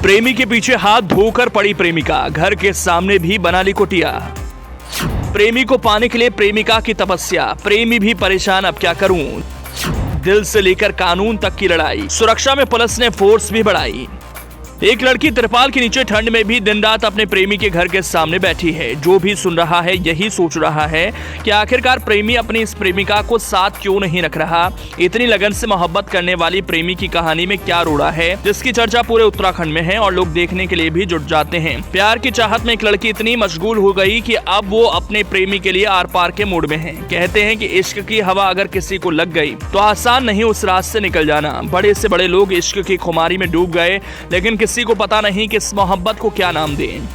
प्रेमी के पीछे हाथ धोकर पड़ी प्रेमिका, घर के सामने भी बना ली कुटिया। प्रेमी को पाने के लिए प्रेमिका की तपस्या, प्रेमी भी परेशान अब क्या करूं। दिल से लेकर कानून तक की लड़ाई, सुरक्षा में पुलिस ने फोर्स भी बढ़ाई। एक लड़की तिरपाल के नीचे ठंड में भी दिन रात अपने प्रेमी के घर के सामने बैठी है। जो भी सुन रहा है यही सोच रहा है कि आखिरकार प्रेमी अपनी इस प्रेमिका को साथ क्यों नहीं रख रहा। इतनी लगन से मोहब्बत करने वाली प्रेमी की कहानी में क्या रोड़ा है, जिसकी चर्चा पूरे उत्तराखंड में है और लोग देखने के लिए भी जुट जाते हैं। प्यार की चाहत में एक लड़की इतनी मशगूल हो गई कि अब वो अपने प्रेमी के लिए आर पार के मूड में है। कहते हैं कि इश्क की हवा अगर किसी को लग गई तो आसान नहीं उस रास्ते से निकल जाना। बड़े से बड़े लोग इश्क की खुमारी में डूब गए, लेकिन किसी को पता नहीं कि इस मोहब्बत को क्या नाम दें।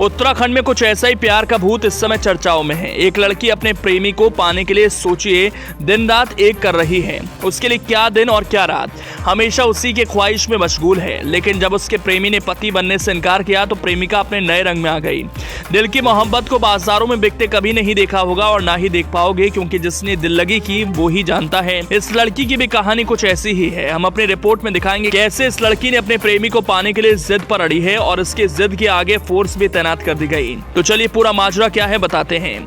उत्तराखंड में कुछ ऐसा ही प्यार का भूत इस समय चर्चाओं में है। एक लड़की अपने प्रेमी को पाने के लिए सोचिए दिन रात एक कर रही है। उसके लिए क्या दिन और क्या रात, हमेशा उसी के ख्वाहिश में मशगूल है। लेकिन जब उसके प्रेमी ने पति बनने से इनकार किया तो प्रेमिका अपने नए रंग में आ गई। दिल की मोहब्बत को बाजारों में बिकते कभी नहीं देखा होगा और ना ही देख पाओगे, क्योंकि जिसने दिल लगी की वो ही जानता है। इस लड़की की भी कहानी कुछ ऐसी ही है। हम अपनी रिपोर्ट में दिखाएंगे कैसे इस लड़की ने अपने प्रेमी को पाने के लिए जिद पर अड़ी है और इसके जिद के आगे फोर्स भी तैनात कर दी गई। तो चलिए पूरा माजरा क्या है बताते हैं।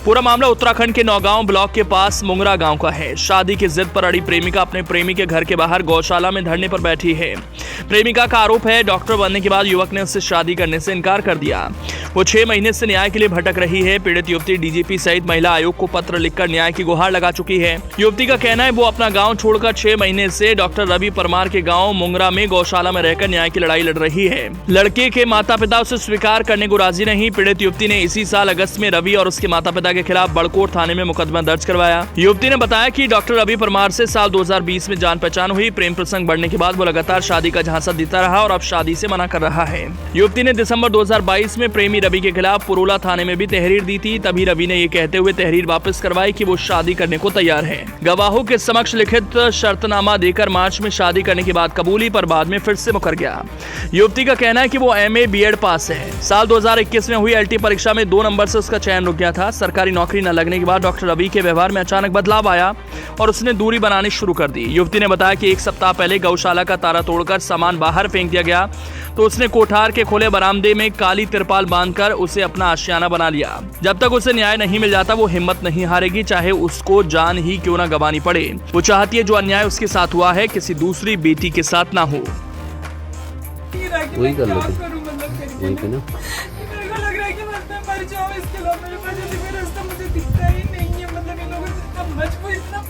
पूरा मामला उत्तराखंड के नौगांव ब्लॉक के पास मुंगरा गांव का है। शादी की जिद पर अड़ी प्रेमिका अपने प्रेमी के घर के बाहर गौशाला में धरने पर बैठी है। प्रेमिका का आरोप है डॉक्टर बनने के बाद युवक ने उससे शादी करने से इनकार कर दिया। वो 6 महीने से न्याय के लिए भटक रही है। पीड़ित युवती डीजीपी सहित महिला आयोग को पत्र लिखकर न्याय की गुहार लगा चुकी है। युवती का कहना है वो अपना गाँव छोड़कर 6 महीने से डॉक्टर रवि परमार के गाँव मुंगरा में गौशाला में रहकर न्याय की लड़ाई लड़ रही है। लड़के के माता पिता उसे स्वीकार करने को राजी नहीं। पीड़ित युवती ने इसी साल अगस्त में रवि और उसके माता पिता के खिलाफ बड़कोट थाने में मुकदमा दर्ज करवाया। युवती ने बताया कि डॉक्टर रवि परमार से साल 2020 में जान पहचान हुई। प्रेम प्रसंग बढ़ने के बाद वो लगातार शादी का झांसा देता रहा और अब शादी से मना कर रहा है। युवती ने दिसंबर 2022 में प्रेमी रवि के खिलाफ पुरोला थाने में भी तहरीर दी थी। तभी रवि ने ये कहते हुए तहरीर वापस करवाई कि वो शादी करने को तैयार है। गवाहों के समक्ष लिखित शर्तनामा देकर मार्च में शादी करने की बात कबूली, पर बाद में फिर से मुकर गया। युवती का कहना है कि वो MA BEd पास है। साल 2021 में हुई LT परीक्षा में 2 नंबर से उसका चयन रुक गया था। सरकारी नौकरी न लगने के बाद डॉक्टर रवि के व्यवहार में अचानक बदलाव आया और उसने दूरी बनानी शुरू कर दी। युवती ने बताया कि 1 सप्ताह पहले गौशाला का ताला तोड़कर सामान बाहर फेंक दिया गया तो उसने कोठार के खुले बरामदे में काली तिरपाल बांधकर उसे अपना आशियाना बना लिया। जब तक उसे न्याय नहीं मिल जाता वो हिम्मत नहीं हारेगी, चाहे उसको जान ही क्यों ना गंवानी पड़े। वो चाहती है जो अन्याय उसके साथ हुआ है किसी दूसरी बेटी के साथ ना हो। वही कर लो वही पे ना।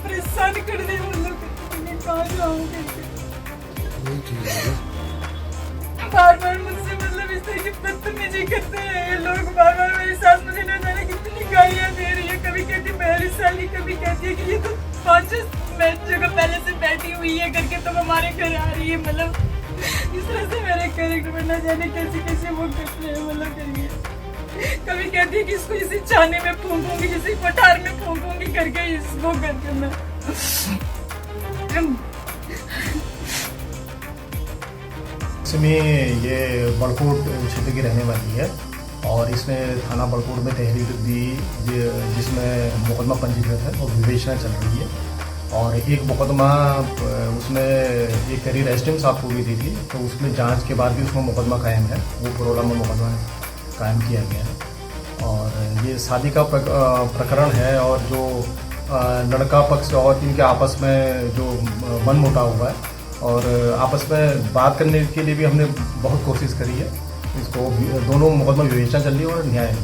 परेशान कर दे मैं कहाँ जाऊँगी। बार मुझसे इस तरह की बदतमीजी करते हैं ये लोग। बार मेरी सास मुझे न जाने कितनी गालियाँ दे रही है। कभी कहती है मेरी साली, कभी कहती है कि ये तो 5 जगह पहले से बैठी हुई है करके तो हमारे घर आ रही है। इस तरह से मेरे कैरेक्टर में न जाने कैसे वो करते हैं करिए। कभी कहती है कि इसको इसी छाने में फूंकूंगी, इसी कोठार में फूंकूंगी करके इसको करके मैं इसमें ये बड़कोट क्षेत्र की रहने वाली है और इसने थाना बड़कोट में तहरीर दी जिसमें मुकदमा पंजीकृत है और विवेचना चल रही है। और एक मुकदमा उसमें एक तहरीर SDM साहब को भी दी थी तो उसमें जांच के बाद भी उसमें मुकदमा कायम है। वो पुरोला में मुकदमा कायम किया गया है और ये शादी का प्रकरण है और जो लड़का पक्ष और इनके आपस में जो मनमुटाव हुआ है और आपस में बात करने के लिए भी हमने बहुत कोशिश करी है। इसको दोनों मुकदमा विवेचना चल रही है और न्याय